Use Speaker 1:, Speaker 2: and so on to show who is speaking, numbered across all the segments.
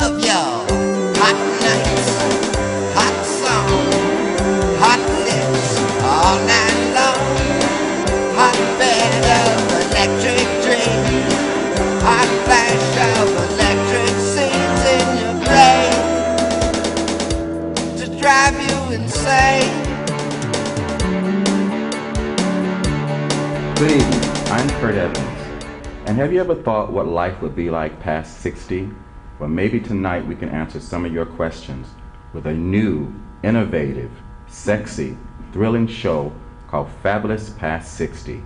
Speaker 1: of your hot nights, hot song, hot lips all night long, hot bed of electric dreams, hot flash of electric scenes in your brain to drive you insane.
Speaker 2: Good evening, I'm Kurt Evans. And have you ever thought what life would be like past 60? Well, maybe tonight we can answer some of your questions with a new, innovative, sexy, thrilling show called Fabulous Past 60.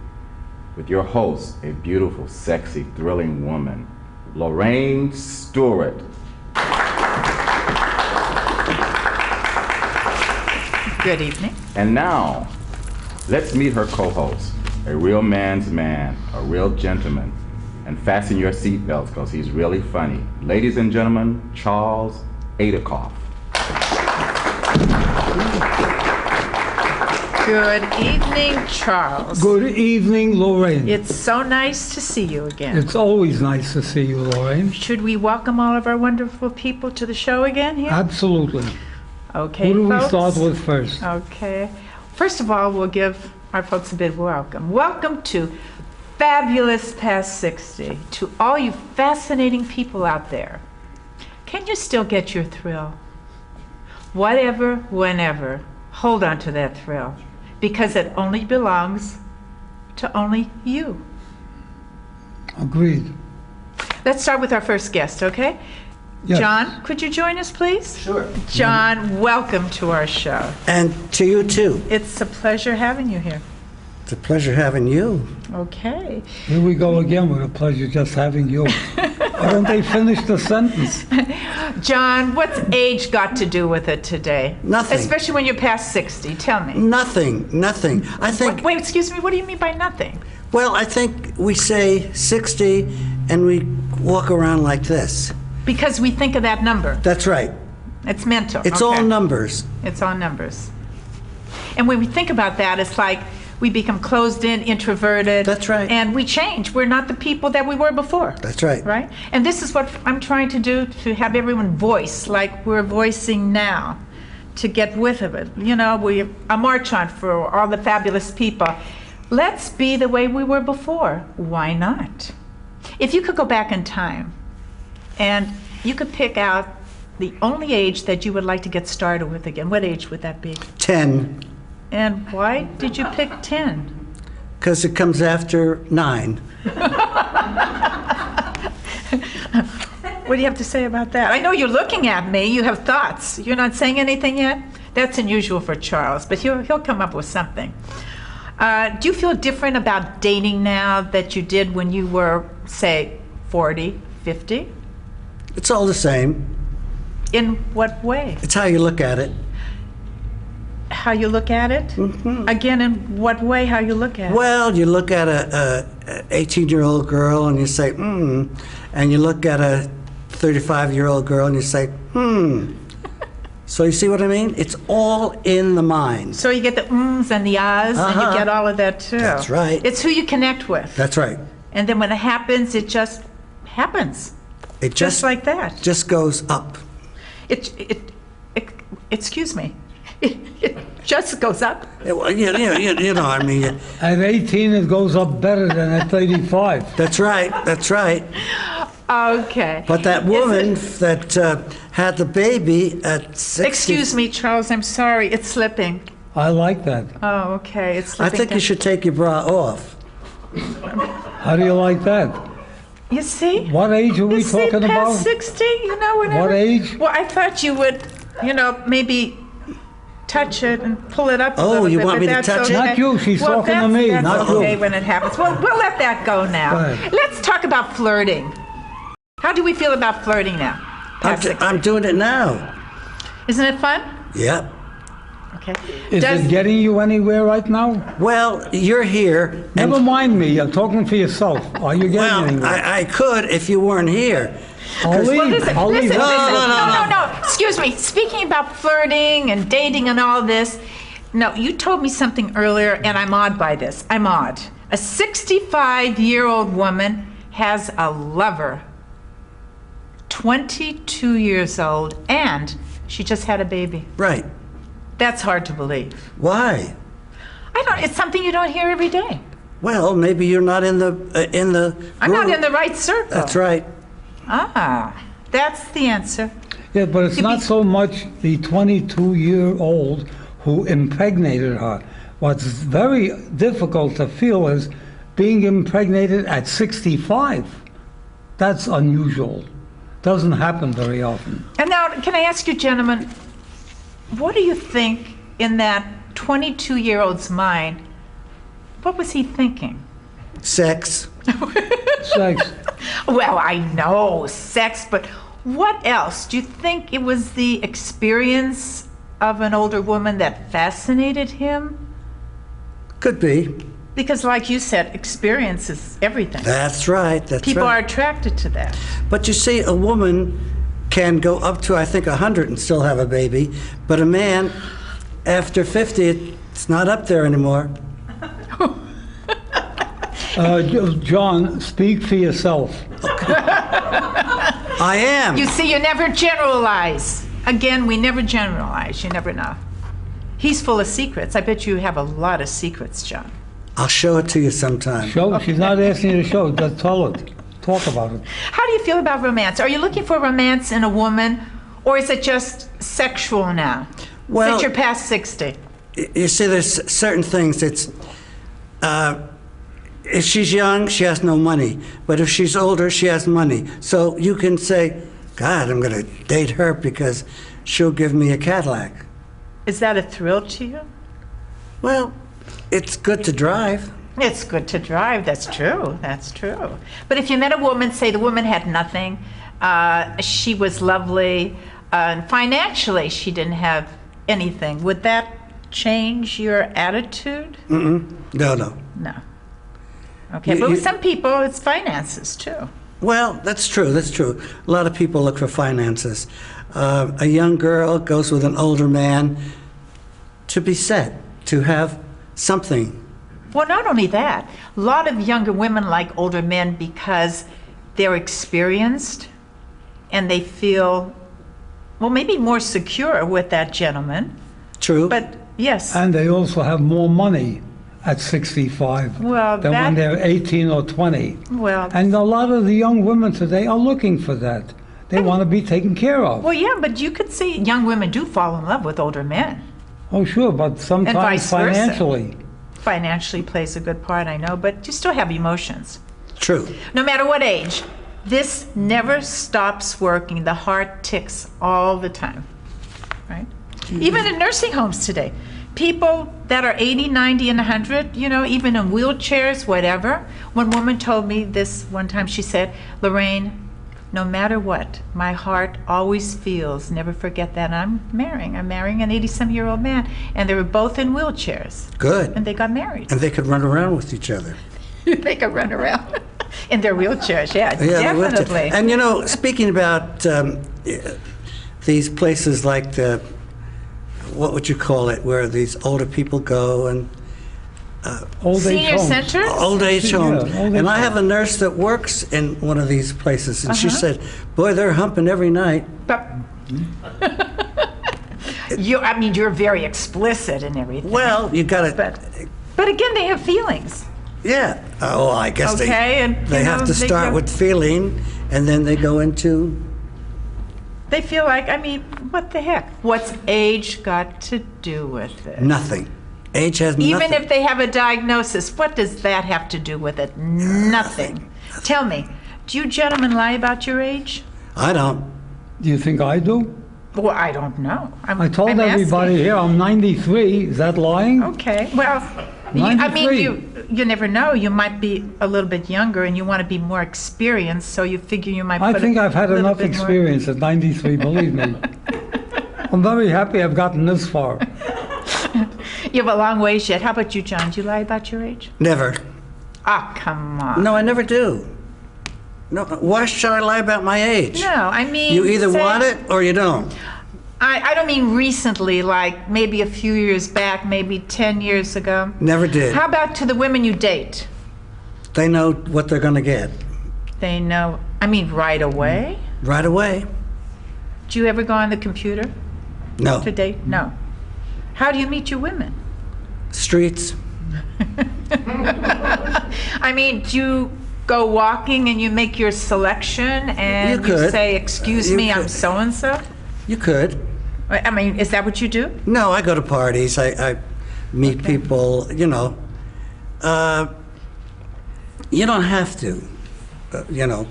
Speaker 2: With your host, a beautiful, sexy, thrilling woman, Laraine Stuart.
Speaker 3: Good evening.
Speaker 2: And now, let's meet her co-host, a real man's man, a real gentleman. And fasten your seatbelts because he's really funny. Ladies and gentlemen, Charles Aidikoff.
Speaker 3: Good evening, Charles.
Speaker 4: Good evening, Laraine.
Speaker 3: It's so nice to see you again.
Speaker 4: It's always nice to see you, Laraine.
Speaker 3: Should we welcome all of our wonderful people to the show again here?
Speaker 4: Absolutely.
Speaker 3: Okay,
Speaker 4: Who do
Speaker 3: folks?
Speaker 4: we start with first?
Speaker 3: Okay. First of all, we'll give our folks a big welcome. Welcome to Fabulous Past 60. To all you fascinating people out there. Can you still get your thrill? Whatever, whenever, hold on to that thrill. Because it only belongs to only you.
Speaker 4: Agreed.
Speaker 3: Let's start with our first guest, okay?
Speaker 4: Yes.
Speaker 3: John, could you join us, please?
Speaker 1: Sure.
Speaker 3: John, welcome to our show.
Speaker 1: And to you too.
Speaker 3: It's a pleasure having you here.
Speaker 1: It's a pleasure having you.
Speaker 3: Okay.
Speaker 4: Here we go again with a pleasure just having you. Why don't they finish the sentence?
Speaker 3: John, what's age got to do with it today?
Speaker 1: Nothing.
Speaker 3: Especially when you're past 60. Tell me.
Speaker 1: Nothing. I think,
Speaker 3: Wait, excuse me, what do you mean by nothing?
Speaker 1: well, I think we say 60 and we walk around like this.
Speaker 3: Because we think of that number.
Speaker 1: That's right.
Speaker 3: It's mental.
Speaker 1: It's
Speaker 3: okay.
Speaker 1: all numbers.
Speaker 3: It's all numbers. And when we think about that, it's like we become closed in, introverted.
Speaker 1: That's right.
Speaker 3: And we change. We're not the people that we were before.
Speaker 1: That's right.
Speaker 3: Right? And this is what I'm trying to do, to have everyone voice like we're voicing now, to get with it. You know, a march on for all the fabulous people. Let's be the way we were before. Why not? If you could go back in time and you could pick out the only age that you would like to get started with again, what age would that be?
Speaker 1: 10,
Speaker 3: And why did you pick 10?
Speaker 1: because it comes after 9.
Speaker 3: What do you have to say about that? I know you're looking at me. You have thoughts. You're not saying anything yet? That's unusual for Charles, but he'll come up with something. Do you feel different about dating now that you did when you were, say, 40, 50?
Speaker 1: It's all the same.
Speaker 3: In what way?
Speaker 1: It's how you look at it.
Speaker 3: How you look at it? Again, in what way, how you look at it?
Speaker 1: Well, you look at a 18-year-old girl and you say, and you look at a 35-year-old girl and you say, So you see what I mean? It's all in the mind.
Speaker 3: So you get the ums and the ahs, and you get all of that too.
Speaker 1: That's right.
Speaker 3: It's who you connect with.
Speaker 1: That's right.
Speaker 3: And then when it happens, it just happens.
Speaker 1: It
Speaker 3: Just like that.
Speaker 1: just goes up.
Speaker 3: Excuse me. It just goes up.
Speaker 1: Well, you know, I mean,
Speaker 4: At 18, it goes up better than at 35.
Speaker 1: that's right, that's right.
Speaker 3: Okay.
Speaker 1: But that woman that had the baby at 60...
Speaker 3: Excuse me, Charles, I'm sorry. It's slipping.
Speaker 4: I like that.
Speaker 3: Oh, okay. It's
Speaker 1: I
Speaker 3: slipping.
Speaker 1: think you should take your bra off.
Speaker 4: How do you like that?
Speaker 3: You see?
Speaker 4: What age are we
Speaker 3: You see,
Speaker 4: talking
Speaker 3: past
Speaker 4: about?
Speaker 3: 60, you know, whatever.
Speaker 4: What age?
Speaker 3: Well, I thought you would, maybe touch it and pull it up a
Speaker 1: Oh,
Speaker 3: little
Speaker 1: you
Speaker 3: bit,
Speaker 1: want
Speaker 3: but
Speaker 1: me to
Speaker 3: that's
Speaker 1: touch it?
Speaker 3: okay.
Speaker 4: Not you, she's talking to
Speaker 3: that's-
Speaker 4: me,
Speaker 3: That's
Speaker 4: not
Speaker 3: okay
Speaker 4: you.
Speaker 3: when it happens. Well, we'll let that go now.
Speaker 4: Go ahead.
Speaker 3: Let's talk about flirting. How do we feel about flirting now? Past 60?
Speaker 1: I'm doing it now.
Speaker 3: Isn't it fun?
Speaker 1: Yep.
Speaker 3: Okay.
Speaker 4: Is it getting you anywhere right now?
Speaker 1: Well, you're here. And,
Speaker 4: Never mind me. You're talking for yourself. Are you getting
Speaker 1: well,
Speaker 4: anywhere?
Speaker 1: I could if you weren't here.
Speaker 4: I'll leave.
Speaker 3: Well, listen,
Speaker 4: I'll leave.
Speaker 3: listen,
Speaker 1: No.
Speaker 3: no. Excuse me. Speaking about flirting and dating and all this, no, you told me something earlier, and I'm awed by this. I'm awed. A 65-year-old woman has a lover 22 years old, and she just had a baby.
Speaker 1: Right.
Speaker 3: That's hard to believe.
Speaker 1: Why?
Speaker 3: I don't. It's something you don't hear every day.
Speaker 1: Well, maybe you're not in the
Speaker 3: I'm not
Speaker 1: group.
Speaker 3: in the right circle.
Speaker 1: That's right.
Speaker 3: Ah, that's the answer.
Speaker 4: Yeah, but it's not so much the 22-year-old who impregnated her. What's very difficult to feel is being impregnated at 65. That's unusual. Doesn't happen very often.
Speaker 3: And now, can I ask you, gentlemen, what do you think in that 22-year-old's mind? What was he thinking?
Speaker 1: Sex.
Speaker 4: Sex.
Speaker 3: Well, I know sex, but what else? Do you think it was the experience of an older woman that fascinated him?
Speaker 1: Could be.
Speaker 3: Because like you said, experience is everything.
Speaker 1: That's right. That's
Speaker 3: People are
Speaker 1: right.
Speaker 3: attracted to that.
Speaker 1: But you see, a woman can go up to, I think, 100 and still have a baby, but a man, after 50, it's not up there anymore.
Speaker 4: John, speak for yourself.
Speaker 1: I am.
Speaker 3: You see, you never generalize. Again, we never generalize. You never know. He's full of secrets. I bet you have a lot of secrets, John.
Speaker 1: I'll show it to you sometime.
Speaker 4: Show. She's not asking you to show. Just tell it. Talk about it.
Speaker 3: How do you feel about romance? Are you looking for romance in a woman, or is it just sexual now?
Speaker 1: Well-
Speaker 3: Since you're past 60.
Speaker 1: You see, there's certain things. It's if she's young, she has no money. But if she's older, she has money. So you can say, God, I'm going to date her because she'll give me a Cadillac.
Speaker 3: Is that a thrill to you?
Speaker 1: Well, it's good to drive.
Speaker 3: It's good to drive. That's true. That's true. But if you met a woman, say the woman had nothing, she was lovely, and financially she didn't have anything, would that change your attitude?
Speaker 1: No.
Speaker 3: No. Okay,
Speaker 1: You-
Speaker 3: but with
Speaker 1: you-
Speaker 3: some people, it's finances too.
Speaker 1: Well, that's true. That's true. A lot of people look for finances. A young girl goes with an older man to be set, to have something.
Speaker 3: Well, not only that, a lot of younger women like older men because they're experienced and they feel, well, maybe more secure with that gentleman.
Speaker 1: True.
Speaker 3: But yes,
Speaker 4: And they also have more money at 65
Speaker 3: Well,
Speaker 4: than
Speaker 3: that-
Speaker 4: when they're 18 or 20.
Speaker 3: well,
Speaker 4: And a lot of the young women today are looking for that. They want to be taken care of.
Speaker 3: well, yeah, but you could see young women do fall in love with older men.
Speaker 4: Oh, sure, but sometimes
Speaker 3: vice versa.
Speaker 4: financially.
Speaker 3: Financially plays a good part, I know, but you still have emotions.
Speaker 1: True.
Speaker 3: No matter what age, this never stops working. The heart ticks all the time, right? Even in nursing homes today, people that are 80, 90, and 100, you know, even in wheelchairs, whatever. One woman told me this one time, she said, Laraine, no matter what, my heart always feels, never forget that I'm marrying an 80-some-year-old man. And they were both in wheelchairs,
Speaker 1: Good.
Speaker 3: and they got married.
Speaker 1: And they could run around with each other.
Speaker 3: They could run around in their wheelchairs, yeah,
Speaker 1: Yeah, they would.
Speaker 3: definitely.
Speaker 1: And you know, speaking about these places like the, what would you call it, where these older people go and
Speaker 4: Old age
Speaker 3: Senior
Speaker 4: homes.
Speaker 3: centers?
Speaker 1: old age
Speaker 4: Yeah,
Speaker 1: homes.
Speaker 4: old age
Speaker 1: And I have a
Speaker 4: homes.
Speaker 1: nurse that works in one of these places, and she
Speaker 3: Uh-huh.
Speaker 1: said, "Boy, they're humping every night."
Speaker 3: But you're very explicit and everything.
Speaker 1: Well, you got to.
Speaker 3: But again, they have feelings.
Speaker 1: Yeah. Oh, I guess
Speaker 3: Okay, and,
Speaker 1: they
Speaker 3: you
Speaker 1: have
Speaker 3: know,
Speaker 1: to
Speaker 3: they
Speaker 1: start
Speaker 3: go-
Speaker 1: with feeling, and then they go into.
Speaker 3: They feel like, what the heck? What's age got to do with it?
Speaker 1: Nothing. Age has
Speaker 3: Even
Speaker 1: nothing.
Speaker 3: if they have a diagnosis, what does that have to do with it? Nothing. Tell me, do you gentlemen lie about your age?
Speaker 1: I don't.
Speaker 4: Do you think I do?
Speaker 3: Well, I don't know.
Speaker 4: I told
Speaker 3: I'm
Speaker 4: everybody
Speaker 3: asking.
Speaker 4: here I'm 93. Is that lying?
Speaker 3: Okay, well, you never know. You might be a little bit younger and you want to be more experienced, so you figure you might
Speaker 4: I
Speaker 3: put
Speaker 4: think
Speaker 3: a
Speaker 4: I've had
Speaker 3: little
Speaker 4: enough
Speaker 3: bit more-
Speaker 4: experience at 93, believe me. I'm very happy I've gotten this far.
Speaker 3: You have a long ways yet. How about you, John? Do you lie about your age?
Speaker 1: Never.
Speaker 3: Ah, come on.
Speaker 1: No, I never do. No. Why should I lie about my age?
Speaker 3: No, I mean...
Speaker 1: You either
Speaker 3: say-
Speaker 1: want it or you don't.
Speaker 3: I don't mean recently, like maybe a few years back, maybe 10 years ago.
Speaker 1: Never did.
Speaker 3: How about to the women you date?
Speaker 1: They know what they're going to get.
Speaker 3: They know, right away?
Speaker 1: Right away.
Speaker 3: Do you ever go on the computer
Speaker 1: No.
Speaker 3: to date? No. How do you meet your women?
Speaker 1: Streets.
Speaker 3: I mean, do you go walking and you make your selection and
Speaker 1: You could.
Speaker 3: say, excuse
Speaker 1: You
Speaker 3: me, I'm
Speaker 1: could.
Speaker 3: so-and-so?
Speaker 1: You could.
Speaker 3: I mean, is that what you do?
Speaker 1: No, I go to parties. I meet people, you know. You don't have to, you know,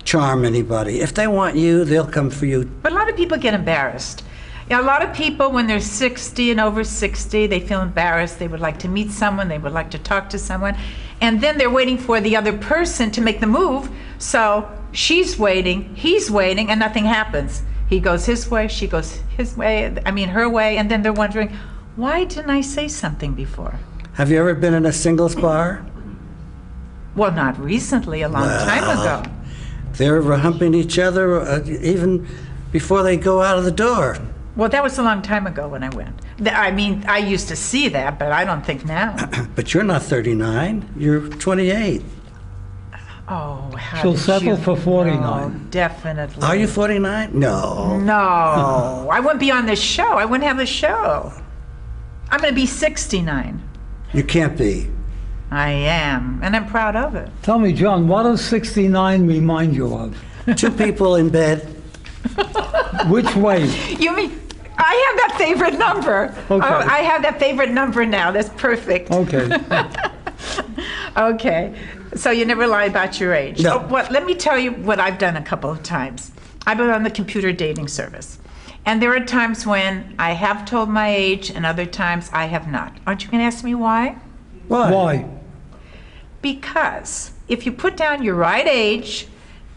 Speaker 1: charm anybody. If they want you, they'll come for you.
Speaker 3: But a lot of people get embarrassed. You know, a lot of people, when they're 60 and over 60, they feel embarrassed. They would like to meet someone. They would like to talk to someone. And then they're waiting for the other person to make the move. So she's waiting, he's waiting, and nothing happens. He goes his way, she goes his way, her way, and then they're wondering, why didn't I say something before?
Speaker 1: Have you ever been in a singles bar?
Speaker 3: Well, not recently, a long time ago.
Speaker 1: They're humping each other even before they go out of the door.
Speaker 3: Well, that was a long time ago when I went. I mean, I used to see that, but I don't think now.
Speaker 1: But you're not 39. You're 28.
Speaker 3: Oh, how
Speaker 4: She'll
Speaker 3: did
Speaker 4: settle
Speaker 3: you
Speaker 4: for 49.
Speaker 3: know? Definitely.
Speaker 1: Are you 49? No.
Speaker 3: No, I wouldn't be on this show. I wouldn't have the show. I'm going to be 69.
Speaker 1: You can't be.
Speaker 3: I am, and I'm proud of it.
Speaker 4: Tell me, John, what does 69 remind you of?
Speaker 1: Two people in bed.
Speaker 4: Which way?
Speaker 3: You mean, I have that favorite number.
Speaker 4: Okay.
Speaker 3: Oh, I have that favorite number now. That's perfect.
Speaker 4: Okay.
Speaker 3: Okay. So you never lie about your age.
Speaker 1: No.
Speaker 3: Oh, well, let me tell you what I've done a couple of times. I've been on the computer dating service. And there are times when I have told my age and other times I have not. Aren't you going to ask me why?
Speaker 4: Why?
Speaker 3: Because if you put down your right age,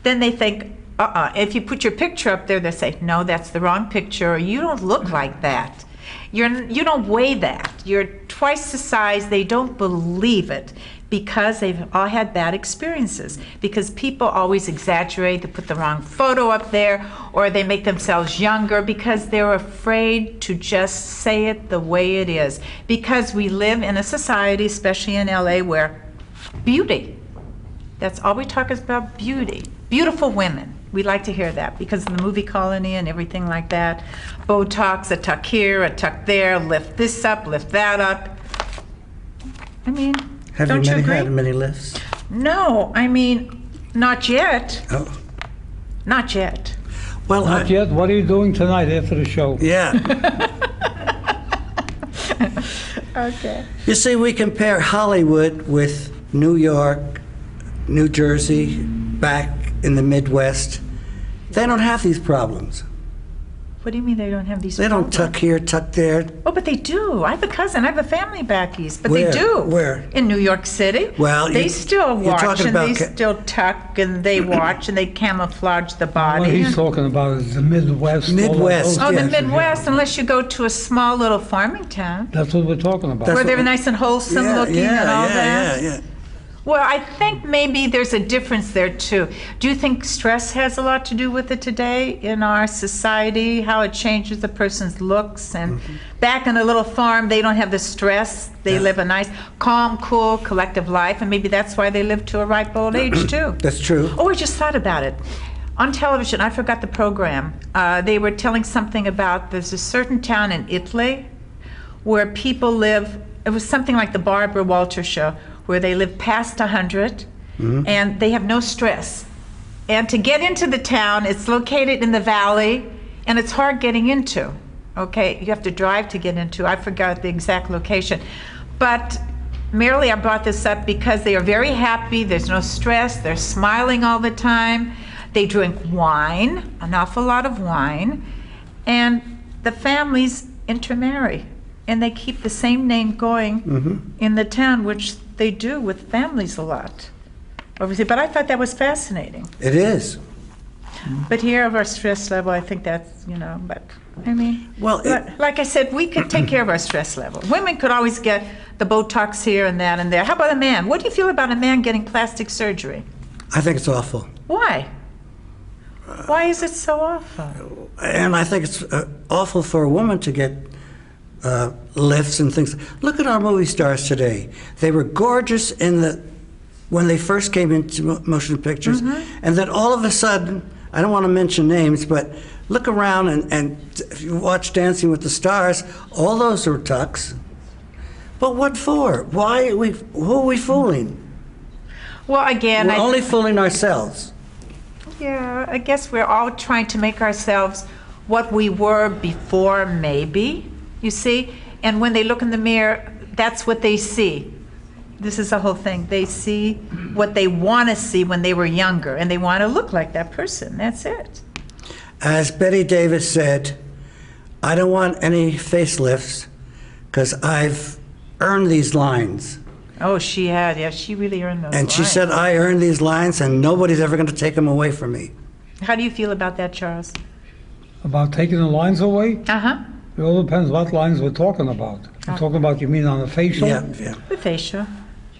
Speaker 3: then they think, If you put your picture up there, they say, no, that's the wrong picture, or you don't look like that. You don't weigh that. You're twice the size. They don't believe it because they've all had bad experiences. Because people always exaggerate, they put the wrong photo up there, or they make themselves younger because they're afraid to just say it the way it is. Because we live in a society, especially in LA, where beauty, that's all we talk is about, beauty. Beautiful women. We like to hear that because of the movie Colony and everything like that. Botox, a tuck here, a tuck there, lift this up, lift that up. I mean,
Speaker 1: Have
Speaker 3: don't
Speaker 1: you
Speaker 3: you agree?
Speaker 1: had many lifts?
Speaker 3: No, I mean, not yet.
Speaker 1: Oh.
Speaker 3: Not yet.
Speaker 1: Well,
Speaker 4: Not yet. What are you doing tonight after the show?
Speaker 1: Yeah.
Speaker 3: Okay.
Speaker 1: You see, we compare Hollywood with New York, New Jersey, back in the Midwest. They don't have these problems.
Speaker 3: What do you mean they don't have these
Speaker 1: They don't
Speaker 3: problems?
Speaker 1: tuck here, tuck there.
Speaker 3: Oh, but they do. I have a cousin. I have a family back east. But
Speaker 1: Where?
Speaker 3: they do.
Speaker 1: Where?
Speaker 3: In New York City.
Speaker 1: Well,
Speaker 3: they
Speaker 1: you-
Speaker 3: still
Speaker 1: you're
Speaker 3: watch
Speaker 1: talking
Speaker 3: and they
Speaker 1: about
Speaker 3: still tuck and they watch and they camouflage the
Speaker 4: What
Speaker 3: body.
Speaker 4: he's talking about is the Midwest. all
Speaker 1: Midwest,
Speaker 4: those
Speaker 3: Oh, the
Speaker 1: yes.
Speaker 4: places,
Speaker 3: Midwest, unless you go to a small little farming town
Speaker 4: yeah. That's what we're talking about.
Speaker 1: That's
Speaker 3: where they're
Speaker 1: what-
Speaker 3: nice and wholesome looking and all that.
Speaker 1: Yeah.
Speaker 3: Well, I think maybe there's a difference there too. Do you think stress has a lot to do with it today in our society, how it changes a person's looks? And back in a little farm, they don't have the stress. They
Speaker 1: Yeah.
Speaker 3: live a nice, calm, cool, collective life, and maybe that's why they live to a ripe old age too.
Speaker 1: That's true.
Speaker 3: Oh, I just thought about it. On television, I forgot the program. They were telling something about there's a certain town in Italy where people live, it was something like the Barbara Walter show, where they live past 100 and they have no stress. And to get into the town, it's located in the valley and it's hard getting into. Okay, you have to drive to get into. I forgot the exact location. But merely I brought this up because they are very happy, there's no stress, they're smiling all the time. They drink wine, an awful lot of wine, and the families intermarry. And they keep the same name going in the town, which they do with families a lot. Obviously, but I thought that was fascinating.
Speaker 1: It is.
Speaker 3: But here of our stress level, I think that's, but I mean,
Speaker 1: Well,
Speaker 3: like I said, we could take care of our stress level. Women could always get the Botox here and that and there. How about a man? What do you feel about a man getting plastic surgery?
Speaker 1: I think it's awful.
Speaker 3: Why? Why is it so awful?
Speaker 1: And I think it's awful for a woman to get lifts and things. Look at our movie stars today. They were gorgeous when they first came into motion pictures, and then all of a sudden, I don't want to mention names, but look around and if you watch Dancing with the Stars, all those are tucks. But what for? Why are who are we fooling?
Speaker 3: Well, again,
Speaker 1: We're only fooling ourselves.
Speaker 3: yeah, I guess we're all trying to make ourselves what we were before, maybe, you see? And when they look in the mirror, that's what they see. This is the whole thing. They see what they want to see when they were younger, and they want to look like that person. That's it.
Speaker 1: As Betty Davis said, I don't want any facelifts because I've earned these lines.
Speaker 3: Oh, she had. Yeah, she really earned those
Speaker 1: And she
Speaker 3: lines.
Speaker 1: said, I earned these lines and nobody's ever going to take them away from me.
Speaker 3: How do you feel about that, Charles?
Speaker 4: About taking the lines away?
Speaker 3: Uh-huh.
Speaker 4: It all depends what lines we're talking about. We're talking about, you mean on the facial?
Speaker 1: Yeah, yeah.
Speaker 3: The facial.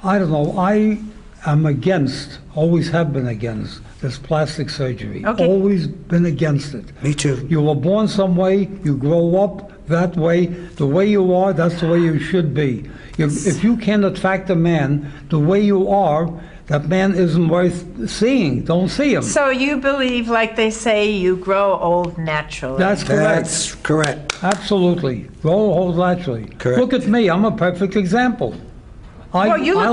Speaker 4: I don't know. I am against, always have been against, this plastic surgery.
Speaker 3: Okay.
Speaker 4: Always been against it.
Speaker 1: Me too.
Speaker 4: You were born some way, you grow up that way. The way you are, that's the way you should be. If you can't attract a man the way you are, that man isn't worth seeing. Don't see him.
Speaker 3: So you believe, like they say, you grow old naturally.
Speaker 4: That's correct.
Speaker 1: That's correct.
Speaker 4: Absolutely. Grow old naturally.
Speaker 1: Correct.
Speaker 4: Look at me. I'm a perfect example.
Speaker 3: Well, you
Speaker 4: I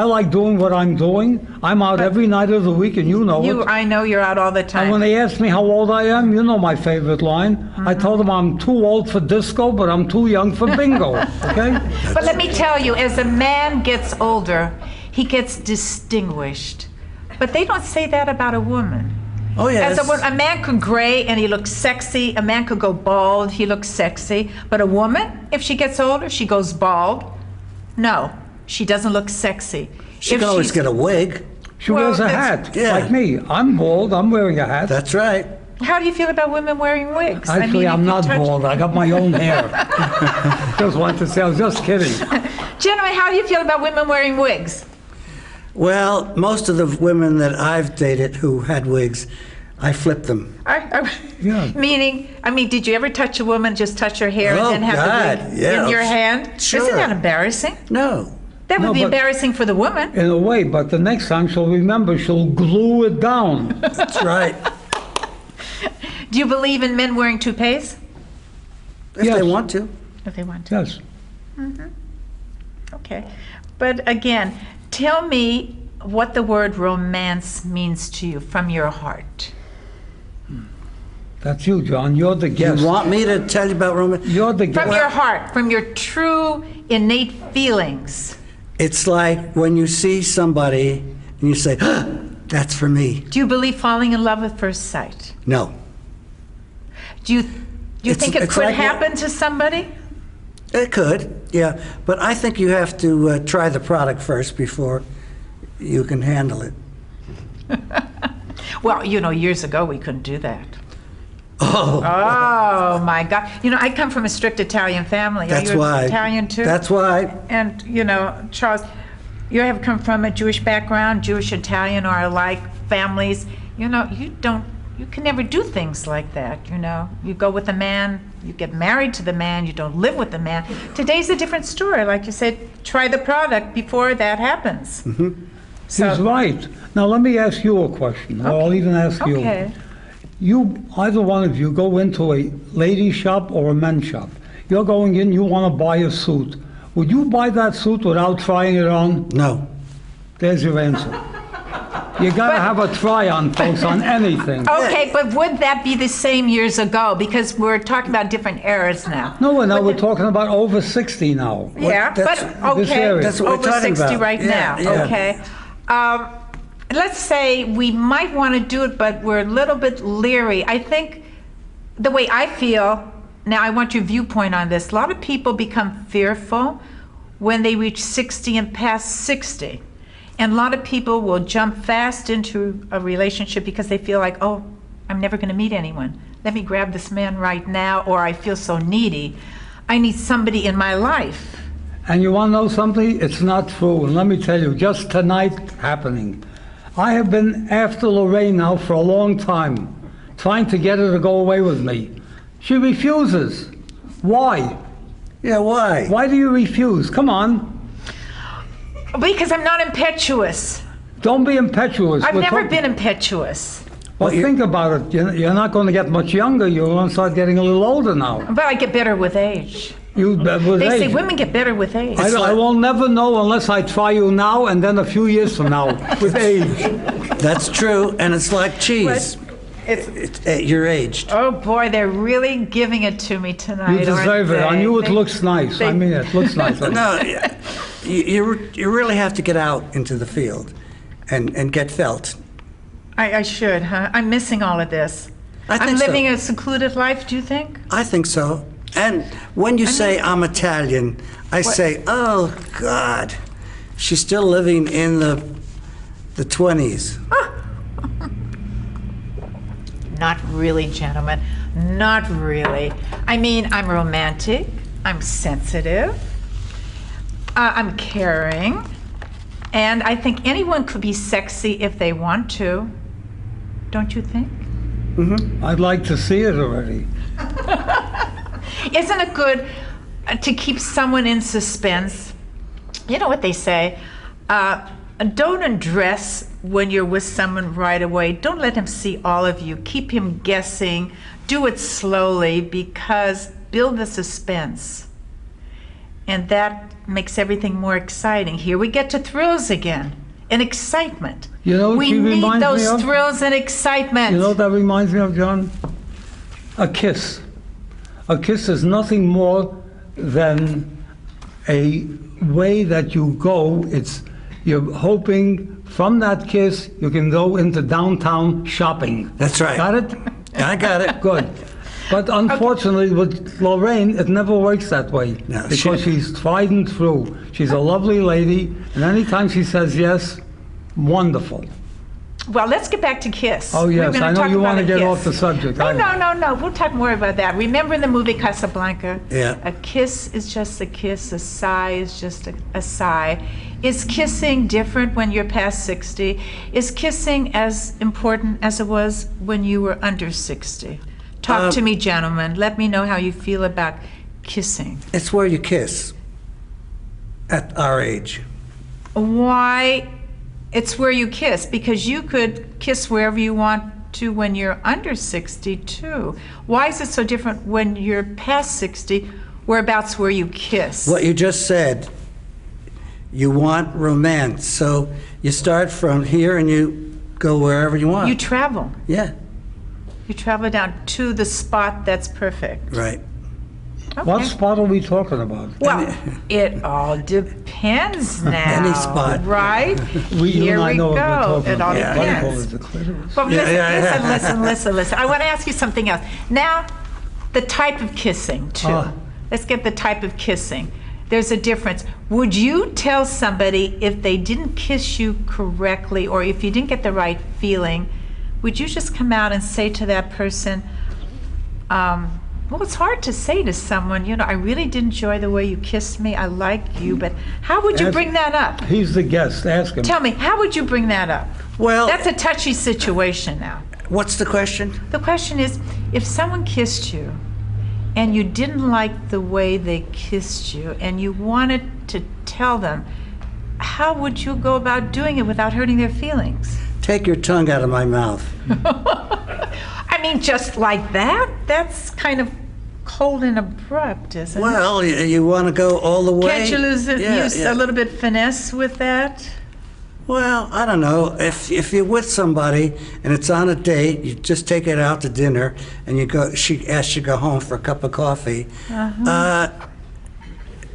Speaker 4: like doing what I'm doing. I'm out every night of the week, and you know it.
Speaker 3: I know you're out all the
Speaker 4: And when
Speaker 3: time.
Speaker 4: they ask me how old I am, you know my favorite line. I told them I'm too old for disco, but I'm too young for bingo. Okay?
Speaker 3: But let me tell you, as a man gets older, he gets distinguished. But they don't say that about a woman.
Speaker 1: Oh, yes.
Speaker 3: As a man could gray and he looks sexy. A man could go bald, he looks sexy. But a woman, if she gets older, she goes bald. No, she doesn't look sexy.
Speaker 1: She
Speaker 3: If
Speaker 1: can always
Speaker 3: she's-
Speaker 1: get a wig.
Speaker 4: She
Speaker 3: Well,
Speaker 4: wears a
Speaker 3: that's-
Speaker 4: hat,
Speaker 1: yeah.
Speaker 4: like me. I'm bald. I'm wearing a hat.
Speaker 1: That's right.
Speaker 3: How do you feel about women wearing wigs?
Speaker 4: Actually,
Speaker 3: if
Speaker 4: I'm
Speaker 3: you
Speaker 4: not
Speaker 3: touch-
Speaker 4: bald. I got my own hair. Just wanted to say, I was just kidding.
Speaker 3: Gentlemen, how do you feel about women wearing wigs?
Speaker 1: Well, most of the women that I've dated who had wigs, I flipped them.
Speaker 4: Yeah.
Speaker 3: Meaning, did you ever touch a woman, just touch her hair
Speaker 1: Oh,
Speaker 3: and then have
Speaker 1: God,
Speaker 3: the wig
Speaker 1: yeah.
Speaker 3: in your hand?
Speaker 1: Sure.
Speaker 3: Isn't that embarrassing?
Speaker 1: No.
Speaker 3: That would
Speaker 4: No,
Speaker 3: be
Speaker 4: but-
Speaker 3: embarrassing for the woman.
Speaker 4: In a way, but the next time she'll remember, she'll glue it down.
Speaker 1: That's right.
Speaker 3: Do you believe in men wearing toupees?
Speaker 1: If
Speaker 4: Yes.
Speaker 1: they want to.
Speaker 3: If they want to.
Speaker 4: Yes.
Speaker 3: Okay. But again, tell me what the word romance means to you from your heart.
Speaker 4: That's you, John. You're the guest.
Speaker 1: You want me to tell you about romance?
Speaker 4: You're the guest.
Speaker 3: From your heart, from your true innate feelings.
Speaker 1: It's like when you see somebody and you say, that's for me.
Speaker 3: Do you believe falling in love at first sight?
Speaker 1: No.
Speaker 3: Do you
Speaker 1: It's-
Speaker 3: think it
Speaker 1: it's
Speaker 3: could
Speaker 1: like what-
Speaker 3: happen to somebody?
Speaker 1: It could, yeah. But I think you have to try the product first before you can handle it.
Speaker 3: Well, years ago we couldn't do that.
Speaker 1: Oh,
Speaker 3: Oh my God! I come from a strict Italian family.
Speaker 1: that's
Speaker 3: Are you
Speaker 1: why.
Speaker 3: Italian too?
Speaker 1: That's why.
Speaker 3: And Charles, you have come from a Jewish background. Jewish Italian are alike families. You can never do things like that. You go with a man, you get married to the man, you don't live with the man. Today's a different story. Like you said, try the product before that happens.
Speaker 4: He's right. Now, let me ask you a question. Or I'll even ask you.
Speaker 3: Okay.
Speaker 4: You, either one of you, go into a ladies' shop or a men's shop. You're going in, you want to buy a suit. Would you buy that suit without trying it on?
Speaker 1: No.
Speaker 4: There's your answer. You got to have a try-on, folks, on anything.
Speaker 3: Okay, but would that be the same years ago? Because we're talking about different eras now.
Speaker 4: No, now we're
Speaker 3: Would
Speaker 4: talking about over 60 now.
Speaker 3: Yeah,
Speaker 1: that's-
Speaker 3: but
Speaker 4: this
Speaker 3: okay,
Speaker 4: area.
Speaker 1: That's what we're
Speaker 3: over
Speaker 1: talking
Speaker 3: 60
Speaker 1: about.
Speaker 3: right
Speaker 1: Yeah,
Speaker 3: now.
Speaker 1: yeah.
Speaker 3: Okay. Let's say we might want to do it, but we're a little bit leery. I think the way I feel, now I want your viewpoint on this. A lot of people become fearful when they reach 60 and past 60. And a lot of people will jump fast into a relationship because they feel like, oh, I'm never going to meet anyone. Let me grab this man right now, or I feel so needy. I need somebody in my life.
Speaker 4: And you want to know something? It's not true. And let me tell you, just tonight happening. I have been after Laraine now for a long time, trying to get her to go away with me. She refuses. Why?
Speaker 1: Yeah, why?
Speaker 4: Why do you refuse? Come on.
Speaker 3: Because I'm not impetuous.
Speaker 4: Don't be impetuous.
Speaker 3: I've
Speaker 4: We're
Speaker 3: never
Speaker 4: talk-
Speaker 3: been impetuous.
Speaker 4: Well, think about it. You're not going to get much younger. You're going to start getting a little older now.
Speaker 3: But I get better with age.
Speaker 4: With
Speaker 3: They say
Speaker 4: age.
Speaker 3: women get better with age.
Speaker 4: I will never know unless I try you now and then a few years from now with age.
Speaker 1: That's true, and it's like cheese. You're aged.
Speaker 3: Oh boy, they're really giving it to me tonight.
Speaker 4: You deserve it. I knew it looks nice. I mean, it looks nice.
Speaker 1: No, you really have to get out into the field and get felt.
Speaker 3: I should, huh? I'm missing all of this.
Speaker 1: I think
Speaker 3: I'm
Speaker 1: so.
Speaker 3: living a secluded life, do you think?
Speaker 1: I think so. And when you say I'm Italian, I say, oh, God, she's still living in the 20s.
Speaker 3: Not really, gentlemen. Not really. I mean, I'm romantic. I'm sensitive. I'm caring. And I think anyone could be sexy if they want to. Don't you think?
Speaker 4: I'd like to see it already.
Speaker 3: Isn't it good to keep someone in suspense? You know what they say? Don't undress when you're with someone right away. Don't let him see all of you. Keep him guessing. Do it slowly, because build the suspense. And that makes everything more exciting. Here we get to thrills again and excitement.
Speaker 4: You know what
Speaker 3: we
Speaker 4: she
Speaker 3: need
Speaker 4: reminds me
Speaker 3: those
Speaker 4: of?
Speaker 3: thrills and excitement.
Speaker 4: You know what that reminds me of, John? A kiss. A kiss is nothing more than a way that you go. You're hoping from that kiss you can go into downtown shopping.
Speaker 1: That's right.
Speaker 4: Got it?
Speaker 1: I got it.
Speaker 4: Good. But unfortunately, with Laraine, it never works that way.
Speaker 1: No,
Speaker 4: because she's tried and true. She's a lovely lady, and anytime she says yes, wonderful.
Speaker 3: Well, let's get back to Kiss.
Speaker 4: Oh, yes,
Speaker 3: We're gonna
Speaker 4: I know
Speaker 3: talk
Speaker 4: you
Speaker 3: about
Speaker 4: want to
Speaker 3: a
Speaker 4: get
Speaker 3: kiss.
Speaker 4: off the subject.
Speaker 3: No. We'll talk more about that. Remember in the movie Casablanca?
Speaker 1: Yeah.
Speaker 3: A kiss is just a kiss. A sigh is just a sigh. Is kissing different when you're past 60? Is kissing as important as it was when you were under 60? Talk to me, gentlemen. Let me know how you feel about kissing.
Speaker 1: It's where you kiss at our age.
Speaker 3: Why? It's where you kiss, because you could kiss wherever you want to when you're under 60 too. Why is it so different when you're past 60? Whereabouts where you kiss?
Speaker 1: What you just said, you want romance. So you start from here and you go wherever you want.
Speaker 3: You travel.
Speaker 1: Yeah,
Speaker 3: You travel down to the spot that's perfect.
Speaker 1: right.
Speaker 3: Okay.
Speaker 4: What spot are we talking about?
Speaker 3: Well, it all depends now.
Speaker 1: Any spot.
Speaker 3: Right?
Speaker 4: You
Speaker 3: Here
Speaker 4: and I
Speaker 3: we
Speaker 4: know what we're
Speaker 3: go.
Speaker 4: talking
Speaker 3: It all
Speaker 4: about.
Speaker 1: Yeah.
Speaker 4: What do you call
Speaker 3: depends.
Speaker 4: it, the clitoris?
Speaker 3: But
Speaker 1: Yeah.
Speaker 3: listen. I want to ask you something else. Now, the type of kissing, too.
Speaker 4: Ah.
Speaker 3: Let's get the type of kissing. There's a difference. Would you tell somebody if they didn't kiss you correctly, or if you didn't get the right feeling, would you just come out and say to that person, well, it's hard to say to someone, I really did enjoy the way you kissed me. I like you, but how would you
Speaker 4: Ask-
Speaker 3: bring that up?
Speaker 4: He's the guest. Ask him.
Speaker 3: Tell me, how would you bring that up?
Speaker 1: Well,
Speaker 3: That's a touchy situation now.
Speaker 1: what's the question?
Speaker 3: The question is, if someone kissed you and you didn't like the way they kissed you and you wanted to tell them, how would you go about doing it without hurting their feelings?
Speaker 1: Take your tongue out of my mouth.
Speaker 3: I mean, just like that? That's kind of cold and abrupt, isn't it?
Speaker 1: Well, you want to go all the way.
Speaker 3: Can't you use
Speaker 1: Yeah.
Speaker 3: a little bit finesse with that?
Speaker 1: Well, I don't know. If you're with somebody and it's on a date, you just take it out to dinner, and you go. She asks you to go home for a cup of coffee.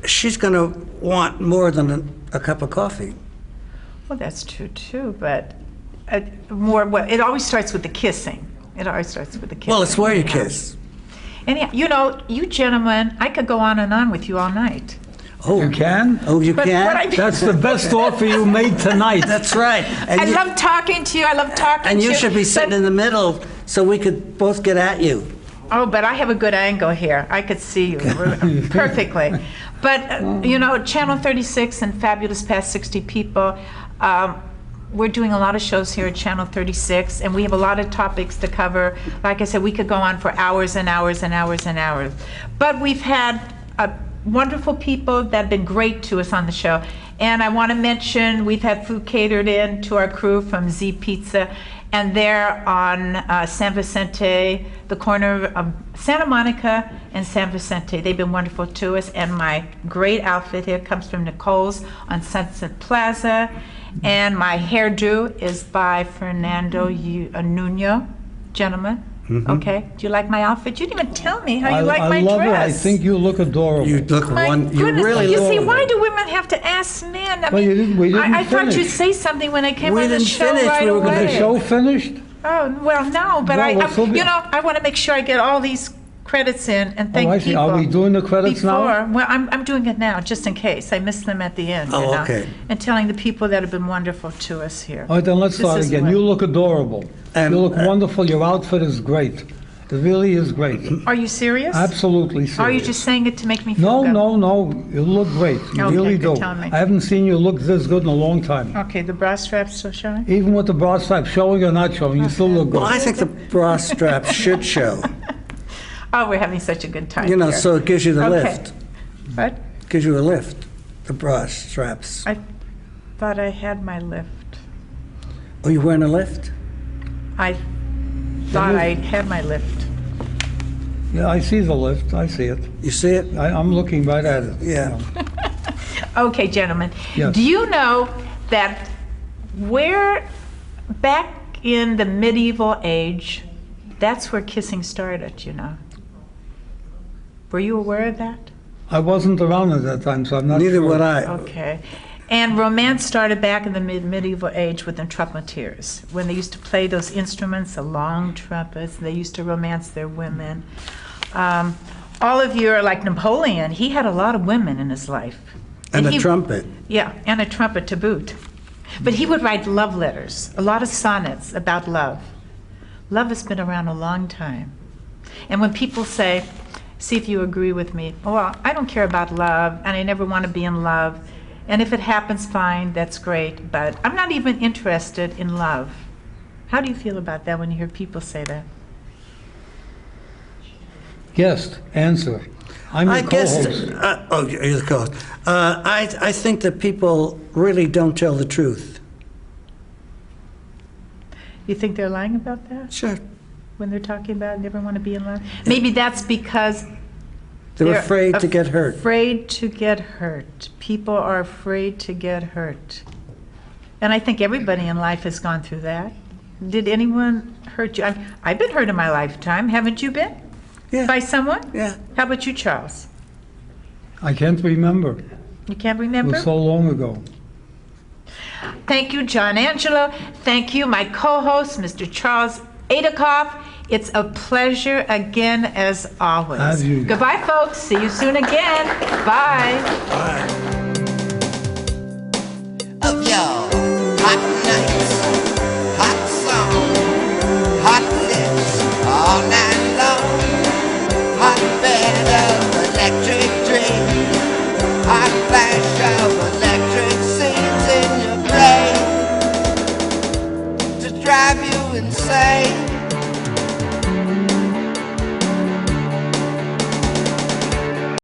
Speaker 1: She's going to want more than a cup of coffee.
Speaker 3: Well, that's true too, but it always starts with the kissing. It always starts with the kissing.
Speaker 1: Well, it's where you
Speaker 3: anyhow.
Speaker 1: kiss.
Speaker 3: Anyhow, you gentlemen, I could go on with you all night.
Speaker 1: Oh,
Speaker 4: You can?
Speaker 1: Oh, you
Speaker 3: But
Speaker 1: can?
Speaker 3: what I-
Speaker 4: That's the best offer you made tonight.
Speaker 1: That's right. And
Speaker 3: I love talking to you. I love talking
Speaker 1: And
Speaker 3: to you.
Speaker 1: you should be sitting
Speaker 3: but-
Speaker 1: in the middle so we could both get at you.
Speaker 3: Oh, but I have a good angle here. I could see you perfectly. But, Channel 36 and Fabulous Past 60 People, we're doing a lot of shows here at Channel 36, and we have a lot of topics to cover. Like I said, we could go on for hours and hours and hours and hours. But we've had wonderful people that have been great to us on the show. And I want to mention we've had food catered in to our crew from Z Pizza, and they're on San Vicente, the corner of Santa Monica and San Vicente. They've been wonderful to us, and my great outfit here comes from Nicole's on Sunset Plaza, and my hairdo is by Fernando Nuno, gentleman. Okay, do you like my outfit? You didn't even tell me how you like my
Speaker 4: I love
Speaker 3: dress.
Speaker 4: it. I think you look adorable.
Speaker 1: You look
Speaker 3: My
Speaker 1: one. You
Speaker 3: goodness,
Speaker 1: really
Speaker 3: you
Speaker 1: look.
Speaker 3: see, why do women have to ask men? I
Speaker 4: Well,
Speaker 3: mean,
Speaker 4: we didn't
Speaker 3: I thought
Speaker 4: finish.
Speaker 3: you'd say something when I came
Speaker 1: We
Speaker 3: on the
Speaker 1: didn't
Speaker 3: show
Speaker 1: finish.
Speaker 3: right
Speaker 1: We were
Speaker 4: Is
Speaker 1: gonna
Speaker 3: away.
Speaker 4: the show finished?
Speaker 3: Oh, well, no, but
Speaker 4: Well,
Speaker 3: I
Speaker 4: we'll still be-
Speaker 3: you know, I want to make sure I get all these credits in and thank
Speaker 4: I see.
Speaker 3: people.
Speaker 4: Are we doing the credits now?
Speaker 3: Before. Well, I'm doing it now, just in case. I missed them at the end,
Speaker 1: Oh,
Speaker 3: you know?
Speaker 1: okay.
Speaker 3: And telling the people that have been wonderful to us here.
Speaker 4: All right, then let's
Speaker 3: This
Speaker 4: start
Speaker 3: is
Speaker 4: again.
Speaker 3: what-
Speaker 4: You look adorable.
Speaker 1: And,
Speaker 4: You look wonderful. Your outfit is great. It really is great.
Speaker 3: Are you serious?
Speaker 4: Absolutely serious.
Speaker 3: Or are you just saying it to make me feel
Speaker 4: No,
Speaker 3: good?
Speaker 4: no. You look great. You
Speaker 3: Okay,
Speaker 4: really
Speaker 3: good,
Speaker 4: do.
Speaker 3: tell me.
Speaker 4: I haven't seen you look this good in a long time.
Speaker 3: Okay, the bra strap's still showing?
Speaker 4: Even with the bra strap showing or not showing, you still look
Speaker 1: Well,
Speaker 4: good.
Speaker 1: I think the bra strap should show.
Speaker 3: Oh, we're having such a good time
Speaker 1: You know,
Speaker 3: here.
Speaker 1: so it gives you the
Speaker 3: Okay.
Speaker 1: lift.
Speaker 3: What?
Speaker 1: Gives you a lift. The bra straps.
Speaker 3: I thought I had my lift.
Speaker 1: Oh, you wearing a lift?
Speaker 3: I thought I had my lift.
Speaker 4: Yeah, I see the lift. I see it.
Speaker 1: You see it?
Speaker 4: I'm looking right at it.
Speaker 1: Yeah.
Speaker 3: Okay, gentlemen.
Speaker 4: Yes.
Speaker 3: Do you know that where, back in the medieval age, that's where kissing started, you know? Were you aware of that?
Speaker 4: I wasn't around at that time, so I'm not
Speaker 1: Neither
Speaker 4: sure.
Speaker 1: would I.
Speaker 3: Okay. And romance started back in the medieval age with the trumpeters, when they used to play those instruments, the long trumpets, and they used to romance their women. All of you are like Napoleon. He had a lot of women in his life.
Speaker 1: And a
Speaker 3: he-
Speaker 1: trumpet.
Speaker 3: Yeah, and a trumpet to boot. But he would write love letters, a lot of sonnets about love. Love has been around a long time. And when people say, see if you agree with me, well, I don't care about love, and I never want to be in love. And if it happens, fine, that's great. But I'm not even interested in love. How do you feel about that when you hear people say that?
Speaker 4: Guest, answer. I'm your
Speaker 1: I guess.
Speaker 4: co-host.
Speaker 1: Oh, you're the co-host. I think that people really don't tell the truth.
Speaker 3: You think they're lying about that
Speaker 1: Sure.
Speaker 3: when they're talking about never want to be in love? Maybe that's because
Speaker 1: They're afraid to get hurt.
Speaker 3: Afraid to get hurt. People are afraid to get hurt. And I think everybody in life has gone through that. Did anyone hurt you? I've been hurt in my lifetime. Haven't you been?
Speaker 1: Yeah.
Speaker 3: By someone?
Speaker 1: Yeah.
Speaker 3: How about you, Charles?
Speaker 4: I can't remember.
Speaker 3: You can't
Speaker 4: It
Speaker 3: remember?
Speaker 4: was so long ago.
Speaker 3: Thank you, John Angelo. Thank you, my co-host, Mr. Charles Aidikoff. It's a pleasure again, as always.
Speaker 4: As usual.
Speaker 3: Goodbye, folks. See you soon again. Bye.
Speaker 1: Bye.
Speaker 5: Up, y'all.